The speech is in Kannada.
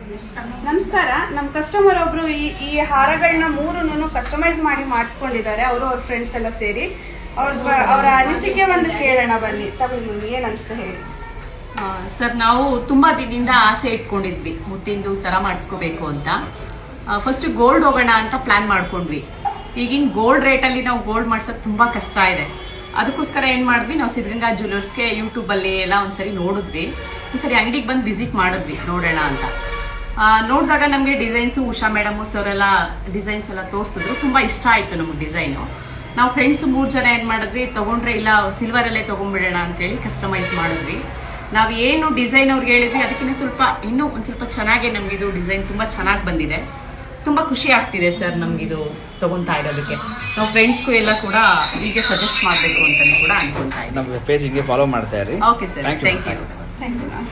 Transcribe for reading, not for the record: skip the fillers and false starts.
ನಮಸ್ಕಾರ. ನಮ್ಮ ಕಸ್ಟಮರ್ ಒಬ್ರು ಈ ಹಾರಗಳನ್ನ ಮೂರನ್ನು ಕಸ್ಟಮೈಸ್ ಮಾಡಿ ಮಾಡಿಸ್ಕೊಂಡಿದ್ದಾರೆ. ಅವರು ಅವ್ರ ಫ್ರೆಂಡ್ಸ್ ಎಲ್ಲ ಸೇರಿ ಅವ್ರ ಅನಿಸಿಕೆ ಒಂದು ಕೇಳೋಣ ಬನ್ನಿ. ತಗೊಳ್ಳಿ, ಏನ್ ಅನ್ಸ್ತಾ ಹೇಳಿ. ಸರ್, ನಾವು ತುಂಬಾ ದಿನದಿಂದ ಆಸೆ ಇಟ್ಕೊಂಡಿದ್ವಿ ಮುತ್ತಿಂದು ಸರ ಮಾಡಿಸ್ಕೋಬೇಕು ಅಂತ. ಫಸ್ಟ್ ಗೋಲ್ಡ್ ಹೋಗೋಣ ಅಂತ ಪ್ಲಾನ್ ಮಾಡ್ಕೊಂಡ್ವಿ. ಈಗಿನ ಗೋಲ್ಡ್ ರೇಟಲ್ಲಿ ನಾವು ಗೋಲ್ಡ್ ಮಾಡ್ಸೋಕೆ ತುಂಬಾ ಕಷ್ಟ ಇದೆ. ಅದಕ್ಕೋಸ್ಕರ ಏನ್ ಮಾಡಿದ್ವಿ, ನಾವು ಸಿದ್ಧಗಂಗಾ ಜ್ಯುವೆಲರ್ಸ್ಗೆ ಯೂಟ್ಯೂಬ್ ಅಲ್ಲಿ ಎಲ್ಲ ಒಂದ್ಸರಿ ನೋಡಿದ್ವಿ. ಒಂದ್ಸರಿ ಅಂಗಡಿಗೆ ಬಂದು ವಿಸಿಟ್ ಮಾಡಿದ್ವಿ ನೋಡೋಣ ಅಂತ. ನೋಡಿದಾಗ ನಮಗೆ ಡಿಸೈನ್ಸ್ ಉಷಾ ಮೇಡಮ್ ಸರ್ ಎಲ್ಲ ಡಿಸೈನ್ಸ್ ಎಲ್ಲ ತೋರಿಸಿದ್ರು. ತುಂಬಾ ಇಷ್ಟ ಆಯ್ತು ನಮ್ಗೆ ಡಿಸೈನು. ನಾವು ಫ್ರೆಂಡ್ಸ್ 3 ಜನ ಏನ್ ಮಾಡಿದ್ವಿ, ತಗೊಂಡ್ರೆ ಇಲ್ಲ ಸಿಲ್ವರ್ ಅಲ್ಲೇ ತಗೊಂಡ್ಬಿಡೋಣ ಅಂತೇಳಿ ಕಸ್ಟಮೈಸ್ ಮಾಡಿದ್ವಿ. ನಾವು ಏನು ಡಿಸೈನ್ ಅವ್ರಿಗೆ ಹೇಳಿದ್ವಿ ಅದಕ್ಕಿಂತ ಇನ್ನೂ ಒಂದ್ ಸ್ವಲ್ಪ ಚೆನ್ನಾಗಿ ನಮ್ಗೆ ಇದು ಡಿಸೈನ್ ತುಂಬಾ ಚೆನ್ನಾಗಿ ಬಂದಿದೆ. ತುಂಬಾ ಖುಷಿ ಆಗ್ತಿದೆ ಸರ್ ನಮ್ಗಿದು ತಗೊಂತಾ ಇರೋದಕ್ಕೆ. ನಾವು ಫ್ರೆಂಡ್ಸ್ಗೂ ಎಲ್ಲ ಕೂಡ ಹೀಗೆ ಸಜೆಸ್ಟ್ ಮಾಡಬೇಕು ಅಂತ ಕೂಡ ಅನ್ಕೊಂತಾ ಇದ್ದೀವಿ. ನಮ್ಮ ಪೇಜ್ ಹಿಂಗೆ ಫಾಲೋ ಮಾಡ್ತಾ ಇರಿ. Okay sir, thank you. Thank you ma'am.